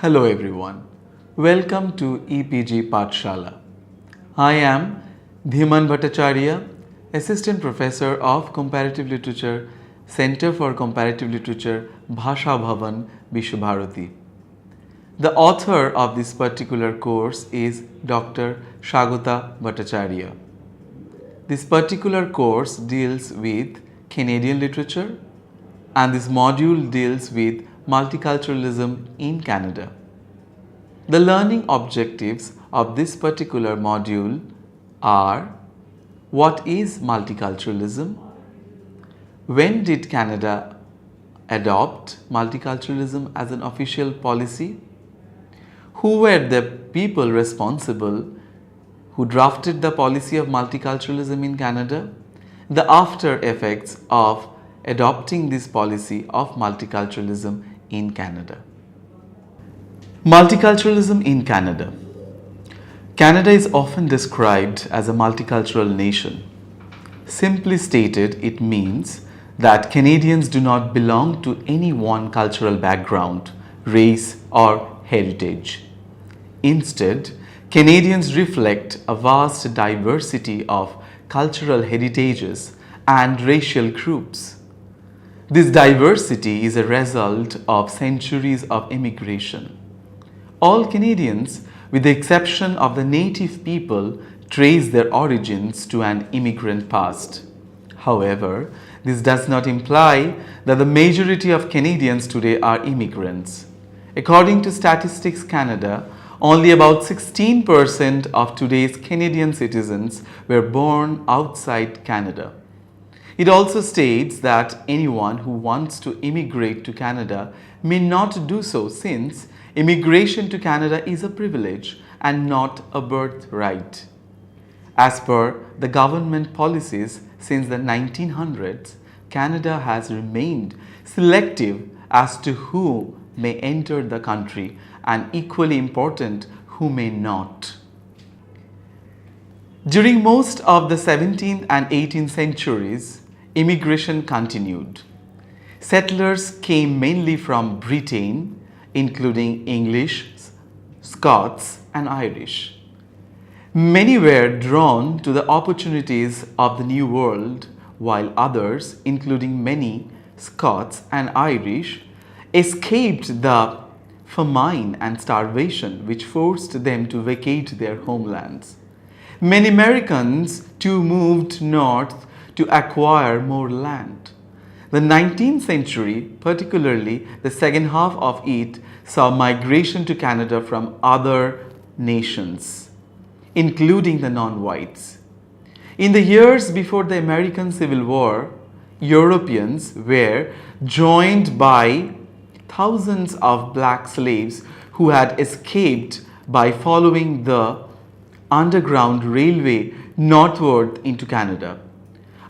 Hello everyone. Welcome to EPG Pathshala. I am Dhiman Bhattacharya, Assistant Professor of Comparative Literature, Center for Comparative Literature, Bhasha Bhavan, Vishwabharati. The author of this particular course is Dr. Shagota Bhattacharya. This particular course deals with Canadian literature and this module deals with multiculturalism in Canada. The learning objectives of this particular module are: what is multiculturalism? When did Canada adopt multiculturalism as an official policy? Who were the people responsible who drafted the policy of multiculturalism in Canada? The after effects of adopting this policy of multiculturalism in Canada. Multiculturalism in Canada. Canada is often described as a multicultural nation. Simply stated, it means that Canadians do not belong to any one cultural background, race, or heritage. Instead, Canadians reflect a vast diversity of cultural heritages and racial groups. This diversity is a result of centuries of immigration. All Canadians, with the exception of the native people, trace their origins to an immigrant past. However, this does not imply that the majority of Canadians today are immigrants. According to Statistics Canada, only about 16% of today's Canadian citizens were born outside Canada. It also states that anyone who wants to immigrate to Canada may not do so, since immigration to Canada is a privilege and not a birthright. As per the government policies since the 1900s, Canada has remained selective as to who may enter the country and, equally important, who may not. During most of the 17th and 18th centuries, immigration continued. Settlers came mainly from Britain, including English, Scots, and Irish. Many were drawn to the opportunities of the New World, while others, including many Scots and Irish, escaped the famine and starvation which forced them to vacate their homelands. Many Americans too moved north to acquire more land. The 19th century, particularly the second half of it, saw migration to Canada from other nations, including the non-whites. In the years before the American Civil War, Europeans were joined by thousands of black slaves who had escaped by following the Underground Railway northward into Canada.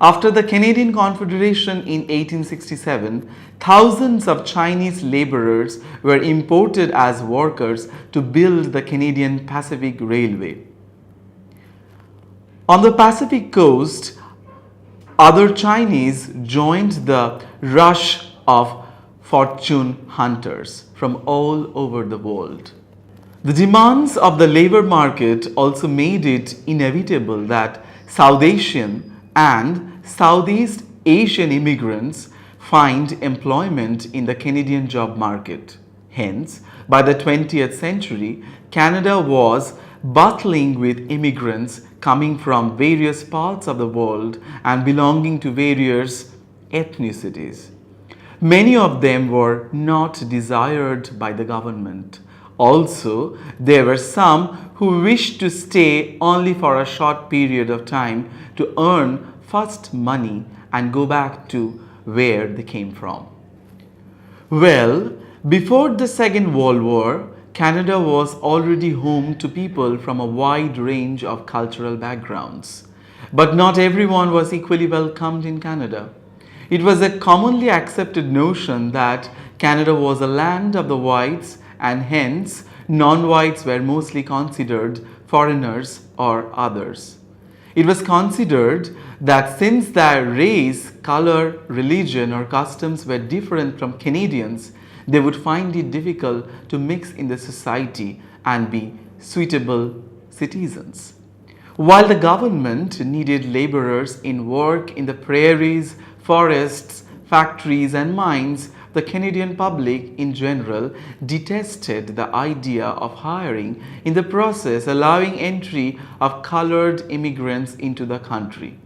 After the Canadian Confederation in 1867, thousands of Chinese laborers were imported as workers to build the Canadian Pacific Railway. On the Pacific coast, other Chinese joined the rush of fortune hunters from all over the world. The demands of the labor market also made it inevitable that South Asian and Southeast Asian immigrants find employment in the Canadian job market. Hence, by the 20th century, Canada was battling with immigrants coming from various parts of the world and belonging to various ethnicities. Many of them were not desired by the government. Also, there were some who wished to stay only for a short period of time to earn first money and go back to where they came from. Well, before the Second World War, Canada was already home to people from a wide range of cultural backgrounds. But not everyone was equally welcomed in Canada. It was a commonly accepted notion that Canada was a land of the whites, and hence non-whites were mostly considered foreigners or others. It was considered that since their race, color, religion, or customs were different from Canadians, They would find it difficult to mix in the society and be suitable citizens. While the government needed laborers in work in the prairies, forests, factories, and mines, the Canadian public in general detested the idea of hiring, in the process allowing entry of colored immigrants into the country.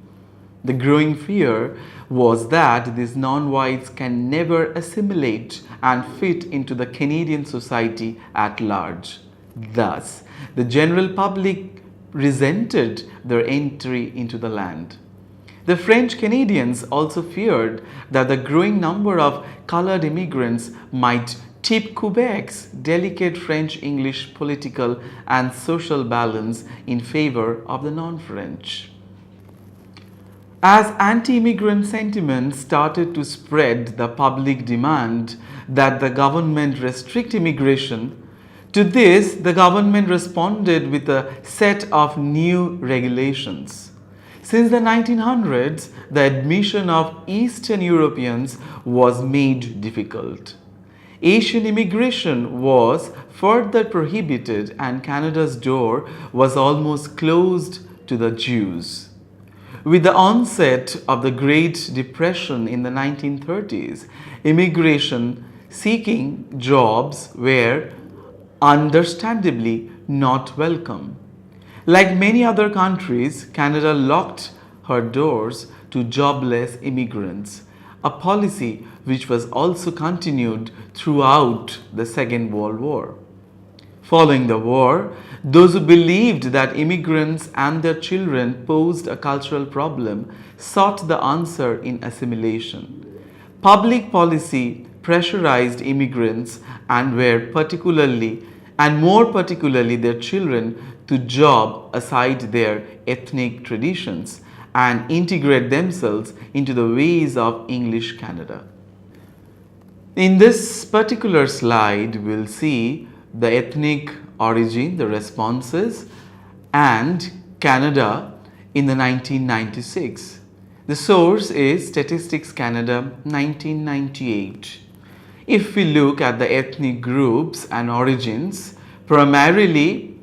The growing fear was that these non-whites can never assimilate and fit into the Canadian society at large. Thus, the general public resented their entry into the land. The French Canadians also feared that the growing number of colored immigrants might tip Quebec's delicate French-English political and social balance in favor of the non-French. As anti-immigrant sentiment started to spread, the public demand that the government restrict immigration. To this, the government responded with a set of new regulations. Since the 1900s, the admission of Eastern Europeans was made difficult. Asian immigration was further prohibited and Canada's door was almost closed to the Jews. With the onset of the Great Depression in the 1930s, immigration seeking jobs were understandably not welcome. Like many other countries, Canada locked her doors to jobless immigrants, a policy which was also continued throughout the Second World War. Following the war, those who believed that immigrants and their children posed a cultural problem sought the answer in assimilation. Public policy pressurized immigrants and more particularly their children to job aside their ethnic traditions and integrate themselves into the ways of English Canada. In this particular slide, we'll see the ethnic origin, the responses, and Canada in the 1996. The source is Statistics Canada 1998. If we look at the ethnic groups and origins, primarily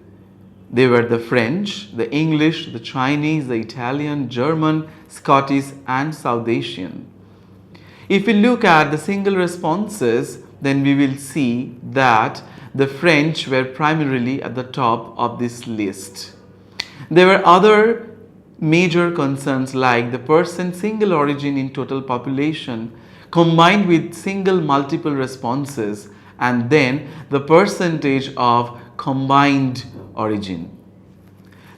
they were the French, the English, the Chinese, the Italian, German, Scottish, and South Asian. If we look at the single responses, then we will see that the French were primarily at the top of this list. There were other major concerns like the percent single origin in total population combined with single multiple responses and then the percentage of combined origin.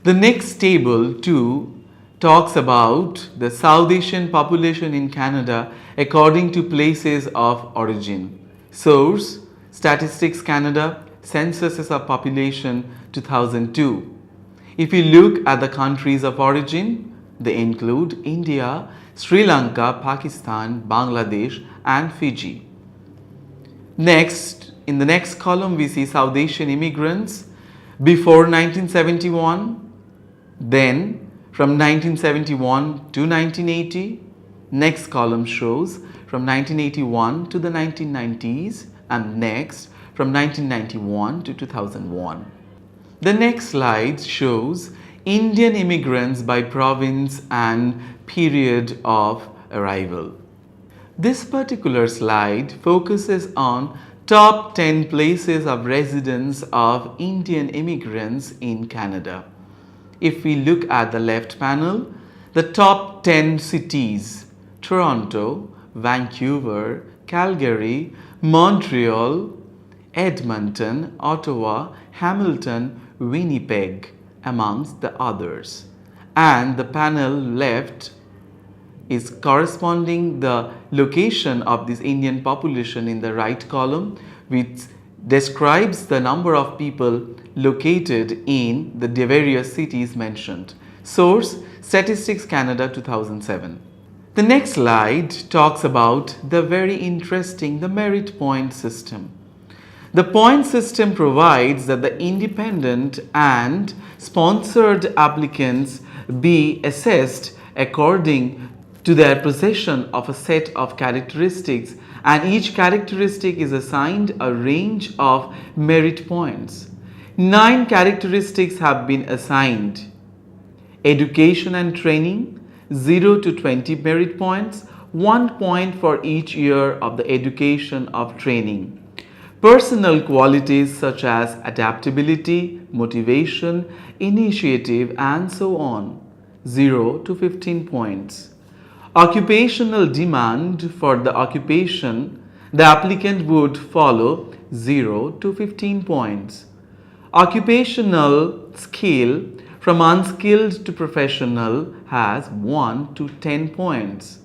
The next table 2 talks about the South Asian population in Canada according to places of origin. Source Statistics Canada, Census of Population 2002. If you look at the countries of origin, they include India, Sri Lanka, Pakistan, Bangladesh, and Fiji. Next, in the next column, we see South Asian immigrants before 1971, then from 1971 to 1980. Next column shows from 1981 to the 1990s, and next from 1991 to 2001. The next slide shows Indian immigrants by province and period of arrival. This particular slide focuses on top 10 places of residence of Indian immigrants in Canada. If we look at the left panel, the top 10 cities: Toronto, Vancouver, Calgary, Montreal, Edmonton, Ottawa, Hamilton, Winnipeg, amongst the others. And the panel left is corresponding the location of this Indian population in the right column, which describes the number of people located in the various cities mentioned. Source Statistics Canada 2007. The next slide talks about the very interesting merit point system. The point system provides that the independent and sponsored applicants be assessed according to their possession of a set of characteristics, and each characteristic is assigned a range of merit points. 9 characteristics have been assigned: education and training, 0 to 20 merit points, 1 point for each year of the education of training. Personal qualities such as adaptability, motivation, initiative, and so on, 0 to 15 points. Occupational demand for the occupation the applicant would follow, 0 to 15 points. Occupational skill from unskilled to professional has 1 to 10 points.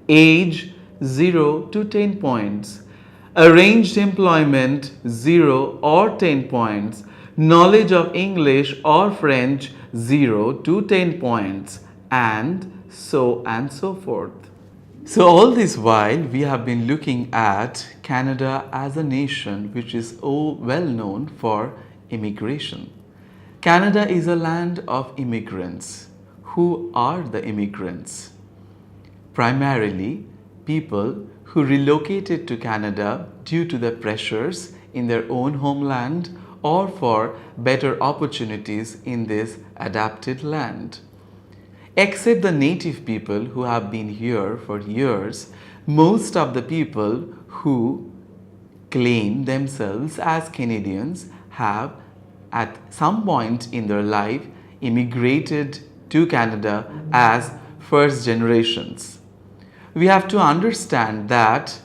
Age, 0 to 10 points. Arranged employment, 0 or 10 points. Knowledge of English or French, 0 to 10 points, and so forth. So all this while we have been looking at Canada as a nation which is well known for immigration. Canada is a land of immigrants. Who are the immigrants? Primarily, people who relocated to Canada due to the pressures in their own homeland or for better opportunities in this adapted land. Except the native people who have been here for years, most of the people who claim themselves as Canadians have at some point in their life immigrated to Canada as first generations. We have to understand that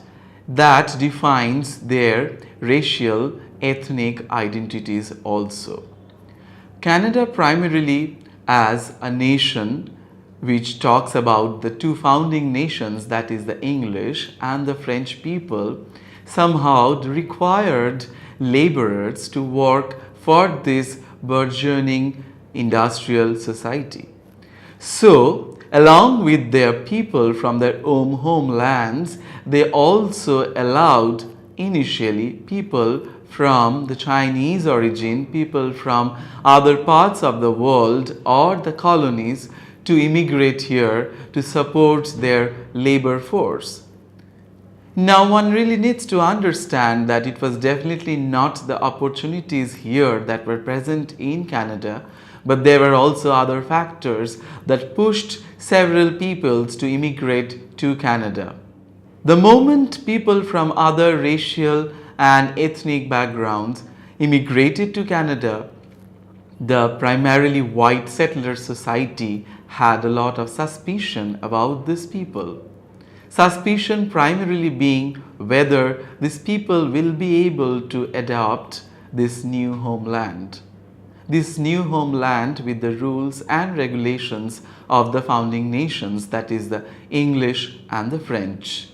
defines their racial, ethnic identities also. Canada primarily as a nation which talks about the two founding nations, that is the English and the French people, somehow required laborers to work for this burgeoning industrial society. So, along with their people from their own homelands, they also allowed initially people from the Chinese origin, people from other parts of the world or the colonies to immigrate here to support their labor force. Now one really needs to understand that it was definitely not the opportunities here that were present in Canada, but there were also other factors that pushed several peoples to immigrate to Canada. The moment people from other racial and ethnic backgrounds immigrated to Canada, the primarily white settler society had a lot of suspicion about these people. Suspicion primarily being whether these people will be able to adopt this new homeland. This new homeland with the rules and regulations of the founding nations, that is the English and the French.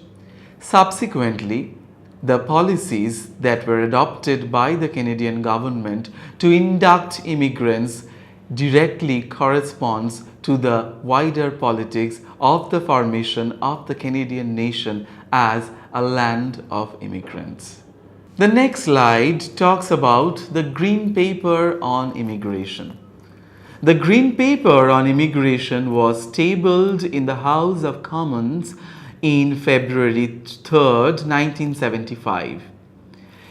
Subsequently, the policies that were adopted by the Canadian government to induct immigrants directly corresponds to the wider politics of the formation of the Canadian nation as a land of immigrants. The next slide talks about the Green Paper on Immigration. The Green Paper on Immigration was tabled in the House of Commons in February 3rd, 1975.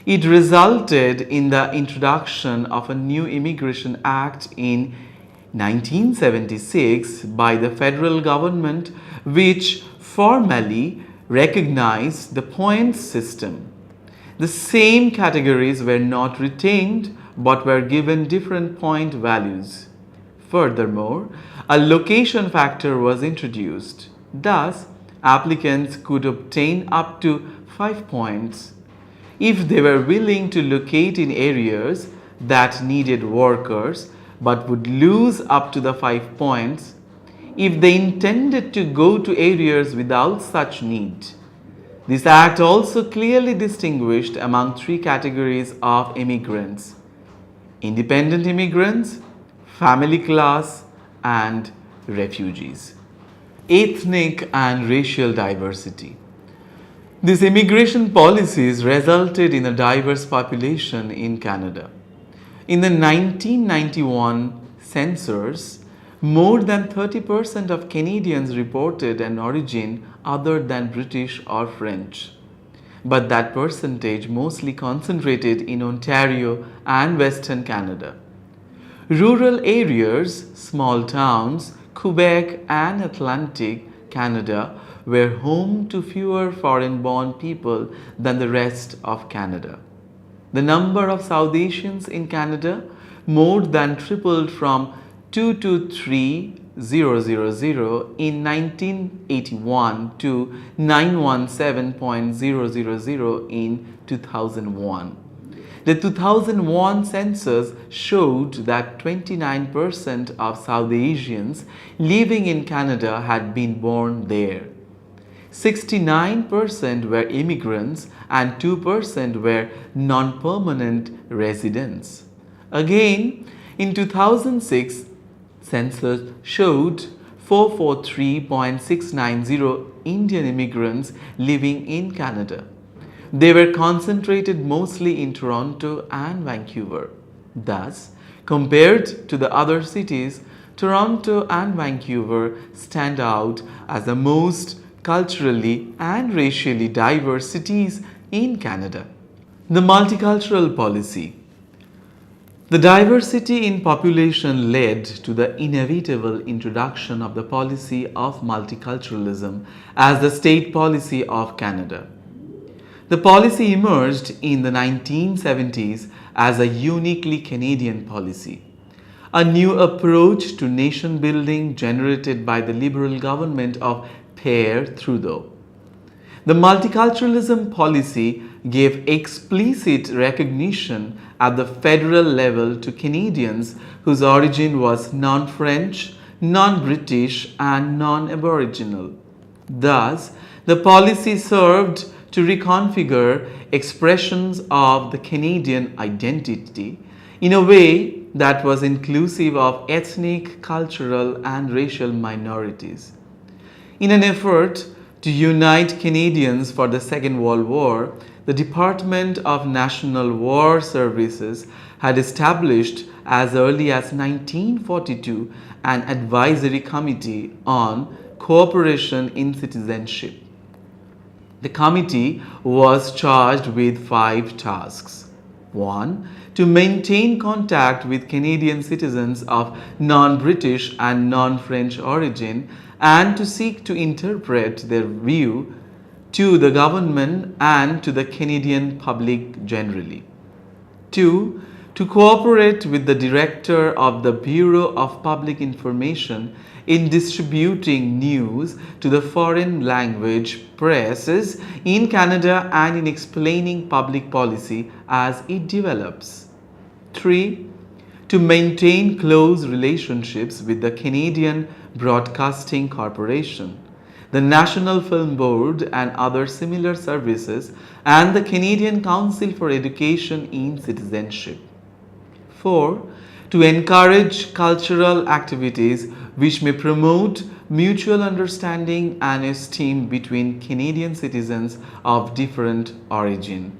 It resulted in the introduction of a new Immigration Act in 1976 by the federal government, which formally recognized the points system. The same categories were not retained but were given different point values. Furthermore, a location factor was introduced. Thus, applicants could obtain up to 5 points if they were willing to locate in areas that needed workers but would lose up to the 5 points if they intended to go to areas without such need. This act also clearly distinguished among 3 categories of immigrants: independent immigrants, family class, and refugees. Ethnic and racial diversity. These immigration policies resulted in a diverse population in Canada. In the 1991 census, More than 30% of Canadians reported an origin other than British or French, but that percentage mostly concentrated in Ontario and Western Canada. Rural areas, small towns, Quebec and Atlantic Canada were home to fewer foreign-born people than the rest of Canada. The number of South Asians in Canada more than tripled from 223,000 in 1981 to 917,000 in 2001. The 2001 census showed that 29% of South Asians living in Canada had been born there. 69% were immigrants and 2% were non-permanent residents. Again, in 2006, census showed 443,690 Indian immigrants living in Canada. They were concentrated mostly in Toronto and Vancouver. Thus, compared to the other cities, Toronto and Vancouver stand out as the most culturally and racially diverse cities in Canada. The Multicultural Policy. The diversity in population led to the inevitable introduction of the policy of multiculturalism as the state policy of Canada. The policy emerged in the 1970s as a uniquely Canadian policy, a new approach to nation building generated by the Liberal government of Pierre Trudeau. The multiculturalism policy gave explicit recognition at the federal level to Canadians whose origin was non-French, non-British and non-Aboriginal. Thus, the policy served to reconfigure expressions of the Canadian identity in a way that was inclusive of ethnic, cultural and racial minorities. In an effort to unite Canadians for the Second World War, the Department of National War Services had established as early as 1942 an advisory committee on cooperation in citizenship. The committee was charged with 5 tasks. 1. To maintain contact with Canadian citizens of non-British and non-French origin and to seek to interpret their view to the government and to the Canadian public generally. 2. To cooperate with the Director of the Bureau of Public Information in distributing news to the foreign language presses in Canada and in explaining public policy as it develops. 3. To maintain close relationships with the Canadian Broadcasting Corporation, the National Film Board and other similar services, and the Canadian Council for Education in Citizenship. 4. To encourage cultural activities which may promote mutual understanding and esteem between Canadian citizens of different origin.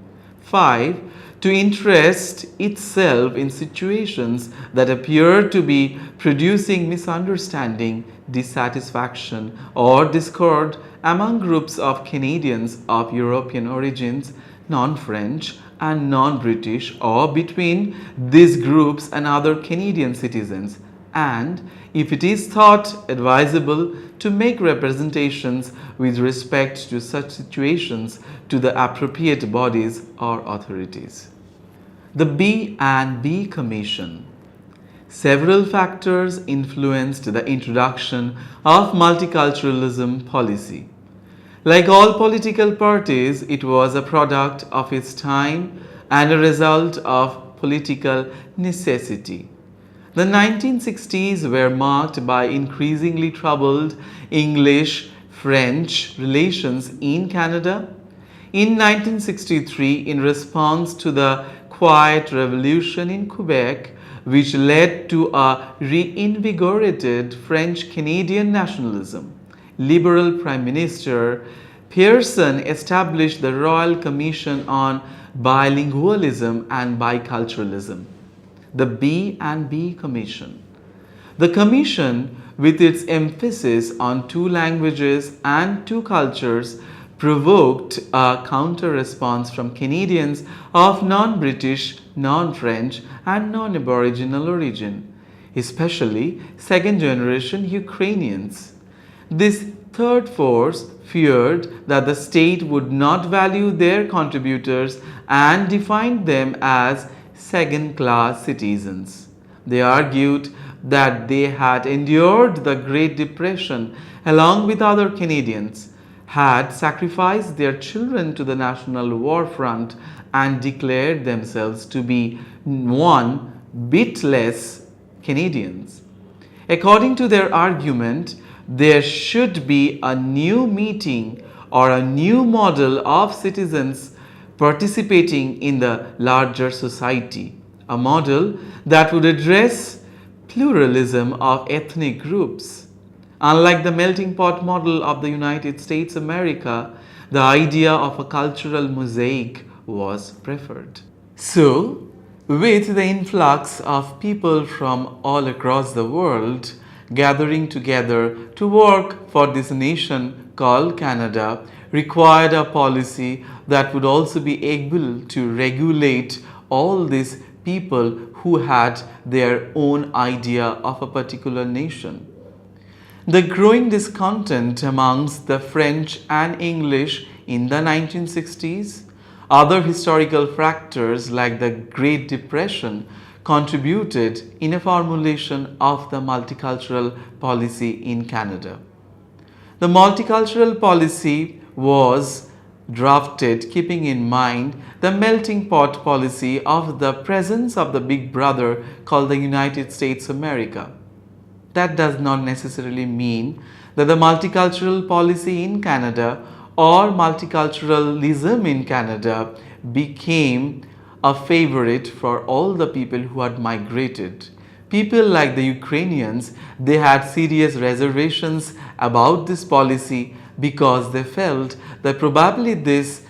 5. To interest itself in situations that appear to be producing misunderstanding, dissatisfaction, or discord among groups of Canadians of European origins, non-French and non-British, or between these groups and other Canadian citizens, and, if it is thought advisable, to make representations with respect to such situations to the appropriate bodies or authorities. The B&B Commission. Several factors influenced the introduction of multiculturalism policy. Like all political parties, it was a product of its time and a result of political necessity. The 1960s were marked by increasingly troubled English-French relations in Canada. In 1963, in response to the Quiet Revolution in Quebec, which led to a reinvigorated French-Canadian nationalism, Liberal Prime Minister Pearson established the Royal Commission on Bilingualism and Biculturalism, the B&B Commission. The Commission, with its emphasis on two languages and two cultures, provoked a counter-response from Canadians of non-British, non-French and non-Aboriginal origin, especially second-generation Ukrainians. This third force feared that the state would not value their contributors and defined them as second-class citizens. They argued that they had endured the Great Depression along with other Canadians, had sacrificed their children to the national war front, and declared themselves to be one bit less Canadians. According to their argument, there should be a new meeting or a new model of citizens participating in the larger society, a model that would address pluralism of ethnic groups. Unlike the melting pot model of the United States America, the idea of a cultural mosaic was preferred. So, with the influx of people from all across the world gathering together to work for this nation called Canada, required a policy that would also be able to regulate all these people who had their own idea of a particular nation. The growing discontent amongst the French and English in the 1960s, other historical factors like the Great Depression contributed in a formulation of the multicultural policy in Canada. The multicultural policy was drafted keeping in mind the melting pot policy of the presence of the big brother called the United States America. That does not necessarily mean that the multicultural policy in Canada or multiculturalism in Canada became a favorite for all the people who had migrated. People like the Ukrainians, they had serious reservations about this policy because they felt that probably this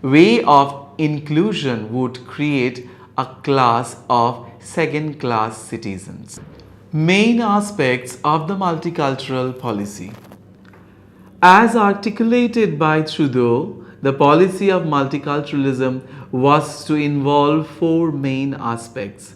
way of inclusion would create a class of second-class citizens. Main aspects of the multicultural policy. As articulated by Trudeau, the policy of multiculturalism was to involve four main aspects.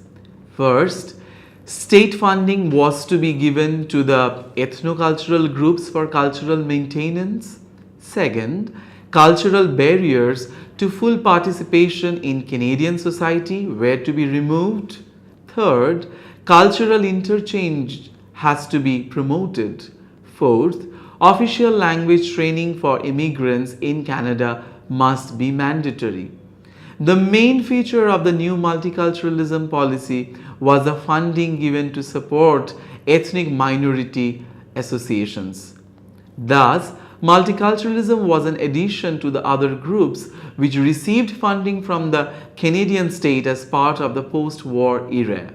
First, state funding was to be given to the ethnocultural groups for cultural maintenance. Second, cultural barriers to full participation in Canadian society were to be removed. Third, cultural interchange has to be promoted. Fourth, official language training for immigrants in Canada must be mandatory. The main feature of the new multiculturalism policy was the funding given to support ethnic minority associations. Thus, multiculturalism was an addition to the other groups which received funding from the Canadian state as part of the post-war era.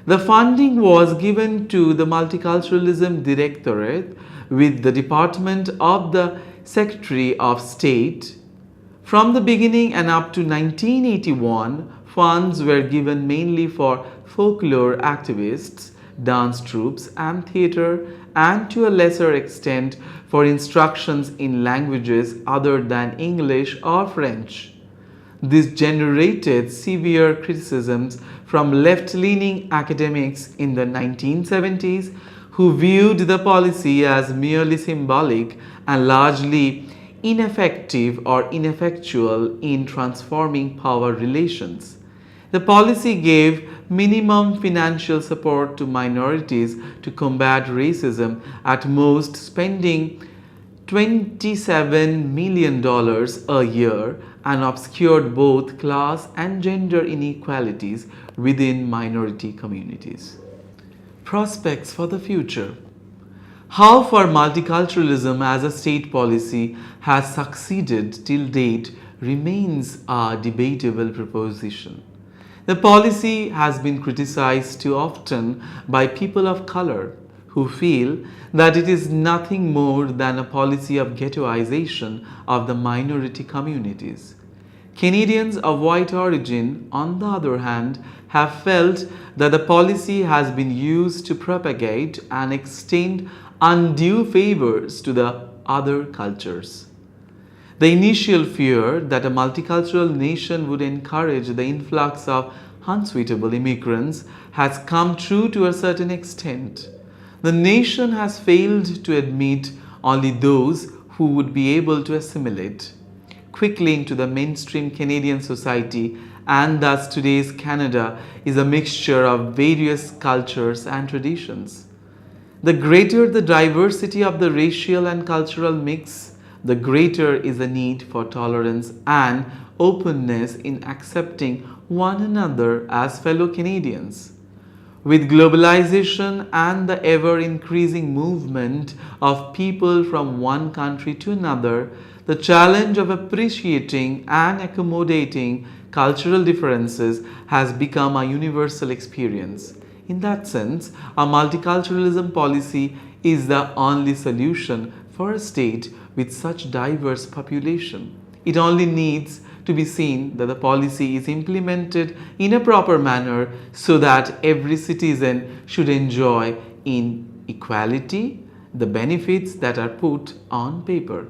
The funding was given to the Multiculturalism Directorate with the Department of the Secretary of State. From the beginning and up to 1981, funds were given mainly for folklore activists, dance troupes and theatre, and to a lesser extent for instructions in languages other than English or French. This generated severe criticisms from left-leaning academics in the 1970s who viewed the policy as merely symbolic and largely ineffective or ineffectual in transforming power relations. The policy gave minimum financial support to minorities to combat racism, at most spending $27 million a year, and obscured both class and gender inequalities within minority communities. Prospects for the future. How far multiculturalism as a state policy has succeeded till date remains a debatable proposition. The policy has been criticized too often by people of color who feel that it is nothing more than a policy of ghettoization of the minority communities. Canadians of white origin, on the other hand, have felt that the policy has been used to propagate and extend undue favors to the other cultures. The initial fear that a multicultural nation would encourage the influx of unsuitable immigrants has come true to a certain extent. The nation has failed to admit only those who would be able to assimilate quickly into the mainstream Canadian society, and thus today's Canada is a mixture of various cultures and traditions. The greater the diversity of the racial and cultural mix, the greater is the need for tolerance and openness in accepting one another as fellow Canadians. With globalization and the ever-increasing movement of people from one country to another, the challenge of appreciating and accommodating cultural differences has become a universal experience. In that sense, a multiculturalism policy is the only solution for a state with such diverse population. It only needs to be seen that the policy is implemented in a proper manner so that every citizen should enjoy in equality the benefits that are put on paper.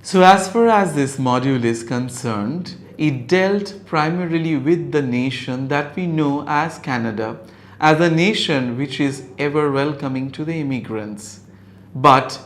So as far as this module is concerned, it dealt primarily with the nation that we know as Canada, as a nation which is ever welcoming to the immigrants. But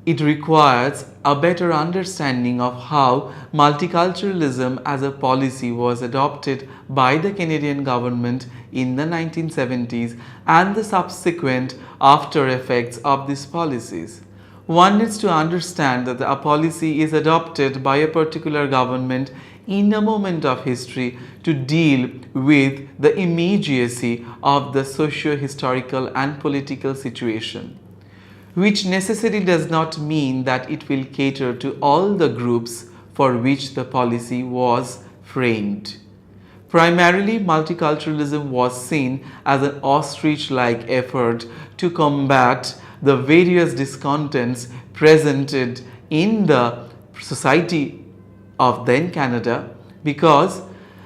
it requires a better understanding of how multiculturalism as a policy was adopted by the Canadian government in the 1970s and the subsequent after effects of these policies. One needs to understand that a policy is adopted by a particular government in a moment of history to deal with the immediacy of the socio-historical and political situation, which necessarily does not mean that it will cater to all the groups for which the policy was framed. Primarily, multiculturalism was seen as an ostrich-like effort to combat the various discontents presented in the society of then Canada, because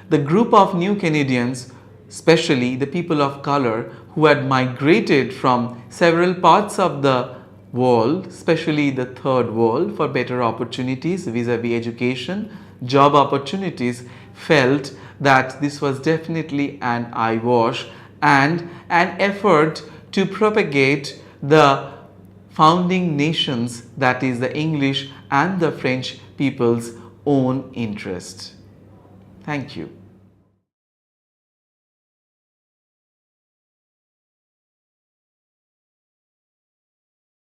the group of new Canadians, especially the people of color who had migrated from several parts of the world, especially the third world, for better opportunities vis-a-vis education, job opportunities, felt that this was definitely an eyewash and an effort to propagate the founding nations, that is the English and the French people's own interest. Thank you.